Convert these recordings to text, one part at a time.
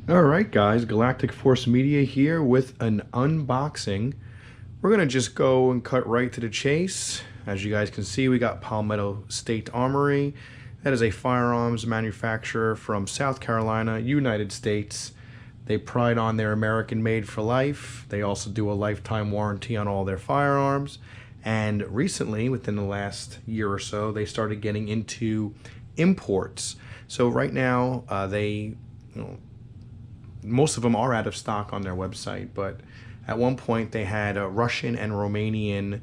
Alright guys, Galactic Force Media here with an unboxing. We're going to just go and cut right to the chase. As you guys can see, we got Palmetto State Armory. That is a firearms manufacturer from South Carolina, United States. They pride on their American made for life. They also do a lifetime warranty on all their firearms. And recently, within the last year or so, they started getting into imports. So right now, most of them are out of stock on their website, but at one point they had Russian and Romanian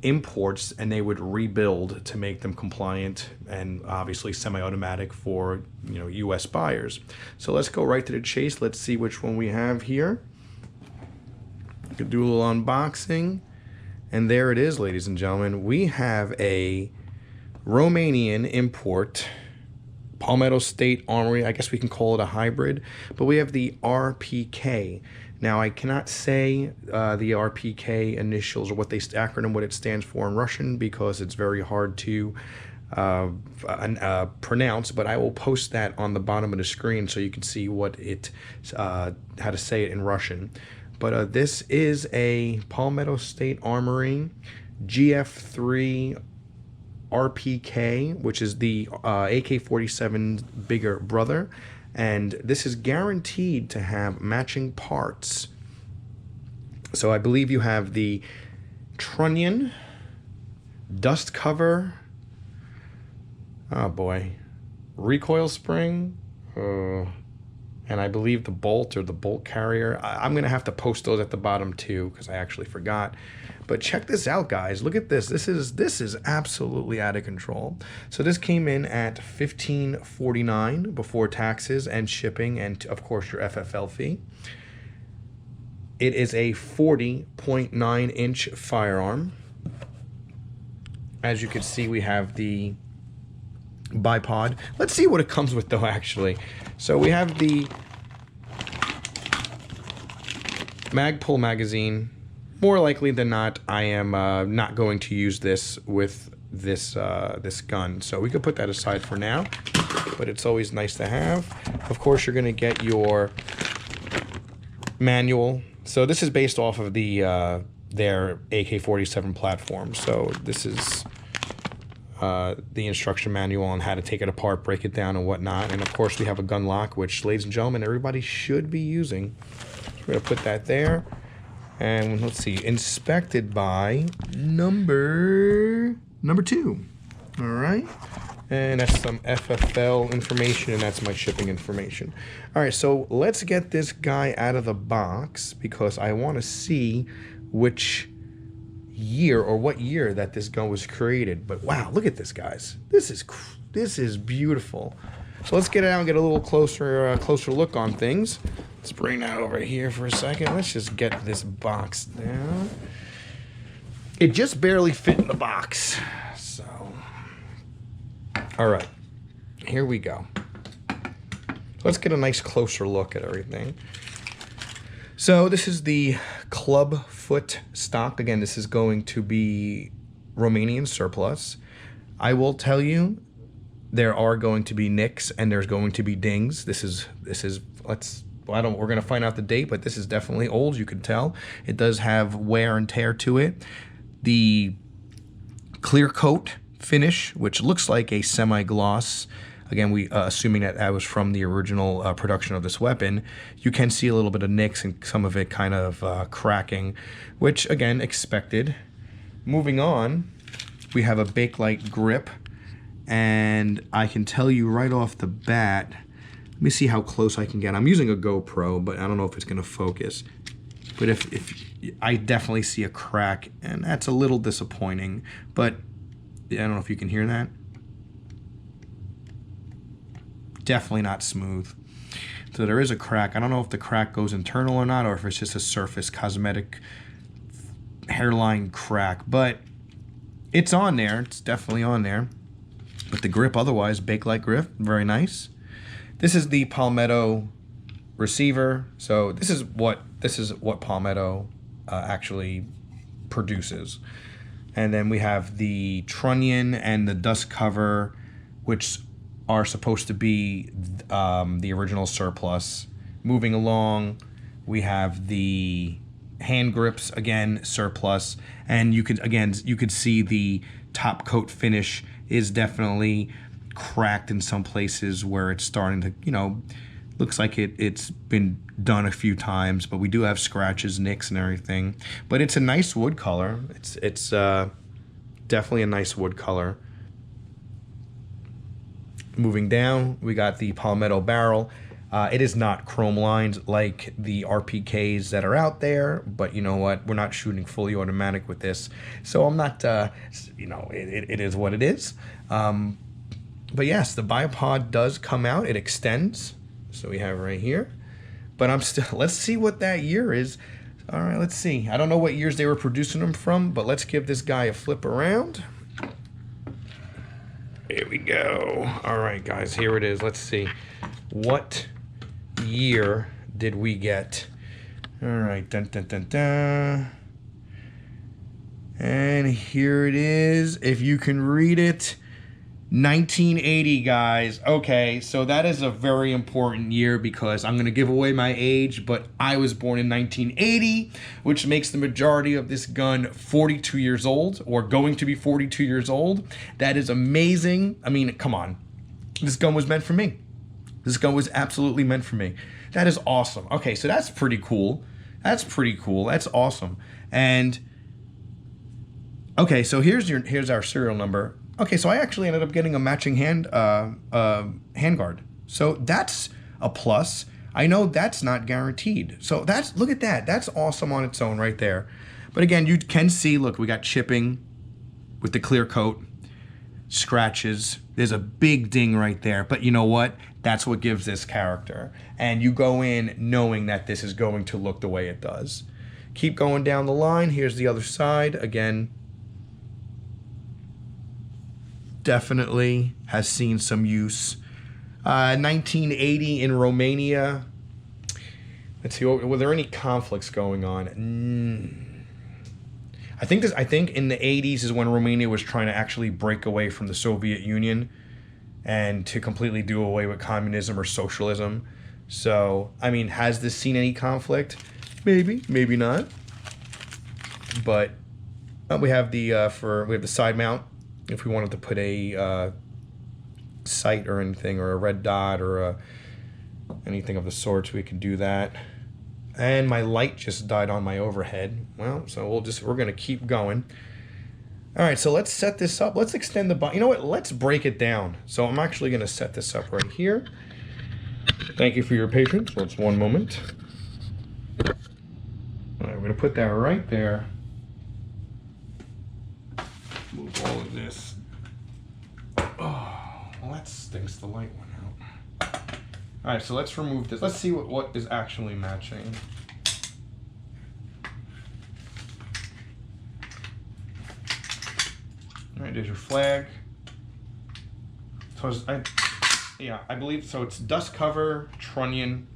imports, and they would rebuild to make them compliant and obviously semi-automatic for US buyers. So let's go right to the chase. Let's see which one we have here. Could do a little unboxing, and there it is, ladies and gentlemen. We have a Romanian import, Palmetto State Armory. I guess we can call it a hybrid, but we have the RPK. Now I cannot say the RPK initials or what what it stands for in Russian, because it's very hard to pronounce, but I will post that on the bottom of the screen so you can see what it how to say it in Russian. But this is a Palmetto State Armory GF3 RPK, which is the AK-47's bigger brother, and this is guaranteed to have matching parts. So I believe you have the trunnion, dust cover, oh boy, recoil spring, and I believe the bolt or the bolt carrier. I'm gonna have to post those at the bottom too, because I actually forgot. But check this out, guys. Look at this. This is absolutely out of control. So this came in at $15.49 before taxes and shipping, and of course your FFL fee. It is a 40.9-inch firearm. As you can see, we have the bipod. Let's see what it comes with though, actually. So we have the Magpul magazine. More likely than not, I am not going to use this with this gun, so we could put that aside for now, but it's always nice to have. Of course, you're going to get your manual. So this is based off of the their AK-47 platform. So this is the instruction manual on how to take it apart, break it down, and whatnot. And of course, we have a gun lock, which, ladies and gentlemen, everybody should be using. So we're going to put that there. And let's see, inspected by number 2. All right. And that's some FFL information, and that's my shipping information. All right, so let's get this guy out of the box, because I want to see which year or what year that this gun was created. But wow, look at this, guys. This is beautiful. So let's get it out and get a little closer look on things. Let's bring that over here for a second. Let's just get this box down. It just barely fit in the box. So, all right, here we go. Let's get a nice closer look at everything. So this is the club foot stock. Again, this is going to be Romanian surplus. I will tell you, there are going to be nicks and there's going to be dings. We're going to find out the date, but this is definitely old. You can tell it does have wear and tear to it. The clear coat finish, which looks like a semi-gloss. Again, we assuming that was from the original production of this weapon. You can see a little bit of nicks and some of it kind of cracking, which again, expected. Moving on, we have a Bakelite grip, and I can tell you right off the bat. Let me see how close I can get. I'm using a GoPro, but I don't know if it's going to focus. But if I definitely see a crack, and that's a little disappointing. But I don't know if you can hear that. Definitely not smooth. So there is a crack. I don't know if the crack goes internal or not, or if it's just a surface cosmetic hairline crack. But it's on there. It's definitely on there. But the grip, otherwise, Bakelite grip, very nice. This is the Palmetto receiver. So this is what Palmetto actually produces. And then we have the trunnion and the dust cover, which are supposed to be the original surplus. Moving along, we have the hand grips, again, surplus. And you could see the top coat finish is definitely cracked in some places where it's starting to, you know, looks like it's been done a few times, but we do have scratches, nicks, and everything. But it's a nice wood color. It's definitely a nice wood color. Moving down, we got the Palmetto barrel. It is not chrome lined like the RPKs that are out there, but you know what? We're not shooting fully automatic with this, so I'm not, you know, it is what it is. But yes, the bipod does come out. It extends. So we have right here, but I'm still, let's see what that year is. All right, let's see. I don't know what years they were producing them from, but let's give this guy a flip around. Here we go. All right, guys, here it is. Let's see. What year did we get? All right, dun, dun, dun, dun. And here it is. If you can read it, 1980, guys. Okay, so that is a very important year because I'm going to give away my age, but I was born in 1980, which makes the majority of this gun 42 years old, or going to be 42 years old. That is amazing. I mean, come on. This gun was meant for me. This gun was absolutely meant for me. That is awesome. Okay, so that's pretty cool. That's pretty cool. That's awesome. And okay, so here's our serial number. Okay, so I actually ended up getting a matching handguard. So that's a plus. I know that's not guaranteed. So that's, look at that. That's awesome on its own right there. But again, you can see, look, we got chipping with the clear coat, scratches. There's a big ding right there. But you know what? That's what gives this character. And you go in knowing that this is going to look the way it does. Keep going down the line. Here's the other side. Again, definitely has seen some use. 1980 in Romania. Let's see, were there any conflicts going on? I think in the 80s is when Romania was trying to actually break away from the Soviet Union and to completely do away with communism or socialism. So, I mean, has this seen any conflict? Maybe, maybe not. But we have the side mount. If we wanted to put a sight or anything, or a red dot, or anything of the sorts, we could do that. And my light just died on my overhead. Well, so we're gonna keep going. All right, so let's set this up. Let's extend the, you know what? Let's break it down. So I'm actually gonna set this up right here. Thank you for your patience. Let's one moment. All right, we're gonna put that right there. Move all of this. Oh, well, that stinks. The light went out. All right, so let's remove this. Let's see what is actually matching. All right, there's your flag. So I believe so. It's dust cover, trunnion.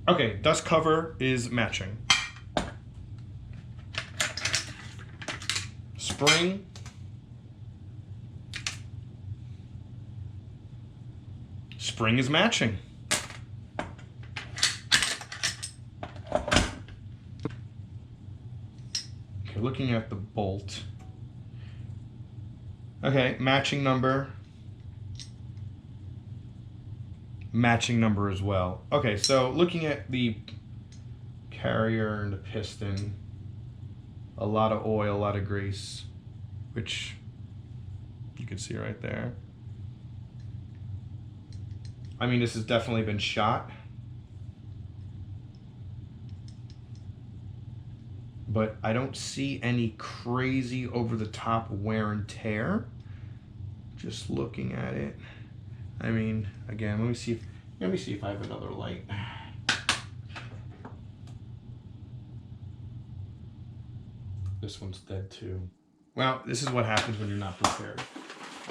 Okay, dust cover is matching. Spring. Spring is matching. Okay, looking at the bolt. Okay, matching number. Matching number as well. Okay, so looking at the carrier and the piston, a lot of oil, a lot of grease, which you can see right there. I mean, this has definitely been shot, but I don't see any crazy over-the-top wear and tear. Just looking at it. I mean, again, let me see if I have another light. This one's dead too. Well, this is what happens when you're not prepared.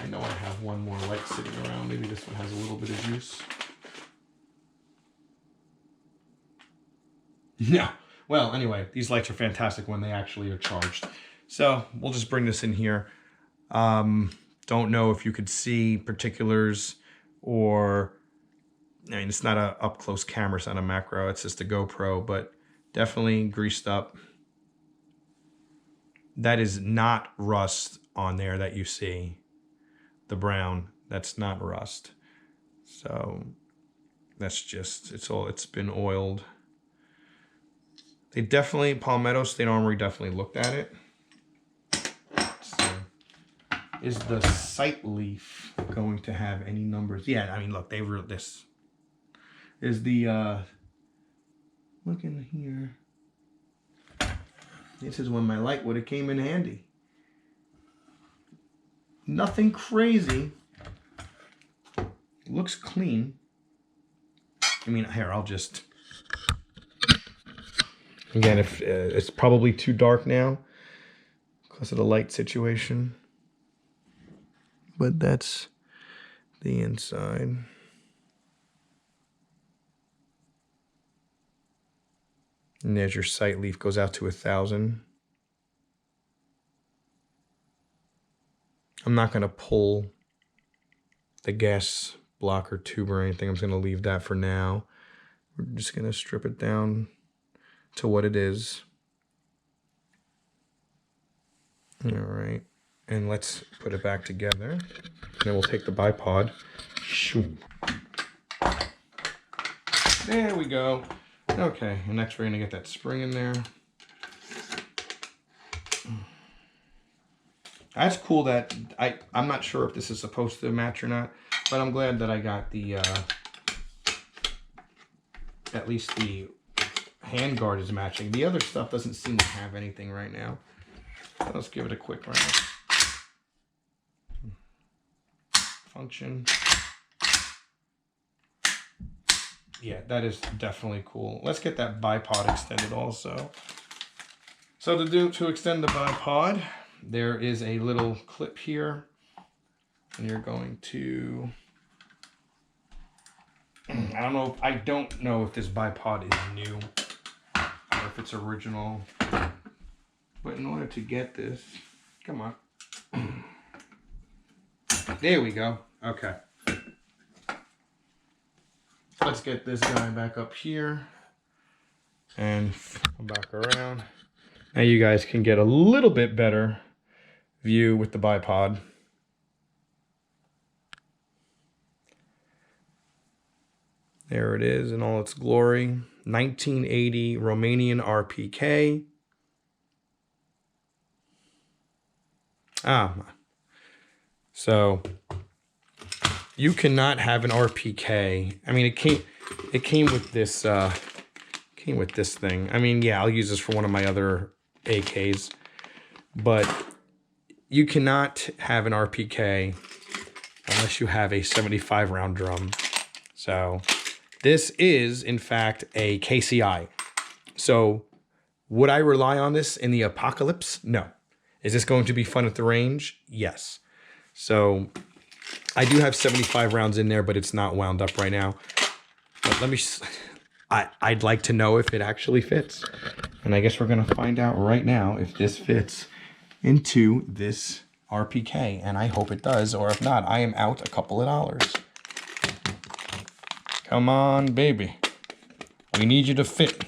I know I have one more light sitting around. Maybe this one has a little bit of use. No. Well, anyway, these lights are fantastic when they actually are charged. So we'll just bring this in here. Don't know if you could see particulars or I mean, it's not a up close camera, it's not a macro, it's just a GoPro, but definitely greased up. That is not rust on there that you see. The brown, that's not rust. So that's just, it's been oiled. They definitely, Palmetto State Armory definitely looked at it. So, is the sight leaf going to have any numbers? Yeah, I mean, look, they wrote this. Is the, look in here. This is when my light would have came in handy. Nothing crazy. Looks clean. I mean, here, I'll just... Again, if it's probably too dark now because of the light situation. But that's the inside. And there's your sight leaf, goes out to 1,000. I'm not going to pull the gas blocker tube or anything. I'm just going to leave that for now. We're just going to strip it down to what it is. All right. And let's put it back together. And then we'll take the bipod. Shoo. There we go. Okay, and next we're going to get that spring in there. That's cool that I'm not sure if this is supposed to match or not, but I'm glad that I got the, at least the hand guard is matching. The other stuff doesn't seem to have anything right now. So let's give it a quick round. Function. Yeah, that is definitely cool. Let's get that bipod extended also. So to extend the bipod, there is a little clip here, and you're going to, I don't know if this bipod is new or if it's original, but in order to get this, come on. There we go. Okay. Let's get this guy back up here and come back around. Now you guys can get a little bit better view with the bipod. There it is in all its glory. 1980 Romanian RPK. So you cannot have an RPK. I mean, it came with this thing. I mean, yeah, I'll use this for one of my other AKs, but you cannot have an RPK unless you have a 75 round drum. So this is in fact a KCI. So would I rely on this in the apocalypse? No. Is this going to be fun at the range? Yes. So I do have 75 rounds in there, but it's not wound up right now. But let me, I'd like to know if it actually fits. And I guess we're going to find out right now if this fits into this RPK. And I hope it does, or if not, I am out a couple of dollars. Come on, baby. We need you to fit.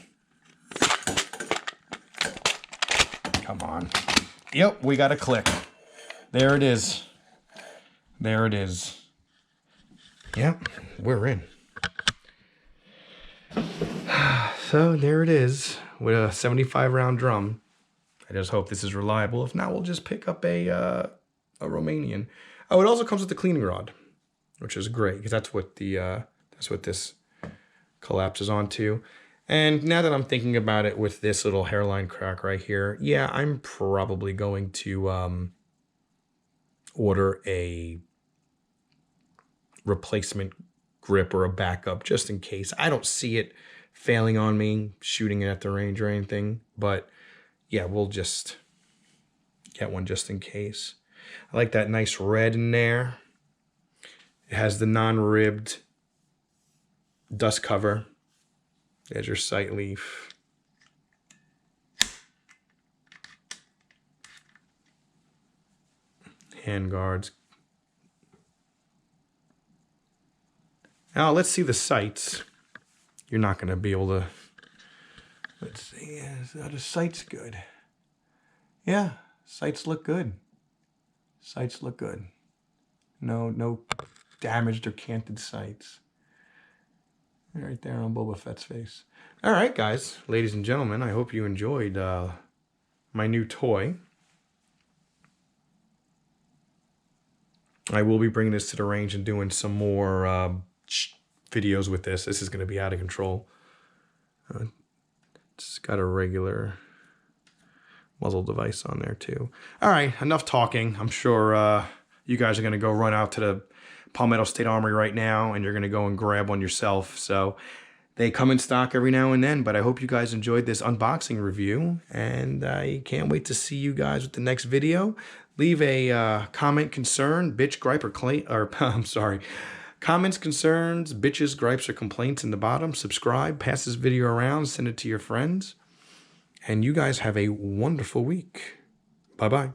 Come on. Yep, we got a click. There it is. There it is. Yep, we're in. So there it is with a 75 round drum. I just hope this is reliable. If not, we'll just pick up a Romanian. Oh, it also comes with the cleaning rod, which is great because that's what this collapses onto. And now that I'm thinking about it with this little hairline crack right here, yeah, I'm probably going to order a replacement grip or a backup just in case. I don't see it failing on me shooting it at the range or anything, but yeah, we'll just get one just in case. I like that nice red in there. It has the non-ribbed dust cover. There's your sight leaf. Hand guards. Now let's see the sights. You're not going to be able to. Let's see. Are the sights good? Yeah, sights look good. Sights look good. No damaged or canted sights. Right there on Boba Fett's face. All right, guys, ladies and gentlemen, I hope you enjoyed my new toy. I will be bringing this to the range and doing some more videos with this. This is going to be out of control. It's got a regular muzzle device on there too. All right, enough talking. I'm sure you guys are going to go run out to the Palmetto State Armory right now, and you're going to go and grab one yourself. So they come in stock every now and then, but I hope you guys enjoyed this unboxing review, and I can't wait to see you guys with the next video. Leave a comment, concern, bitch, gripe, or I'm sorry, comments, concerns, bitches, gripes, or complaints in the bottom. Subscribe, pass this video around, send it to your friends, and you guys have a wonderful week. Bye-bye.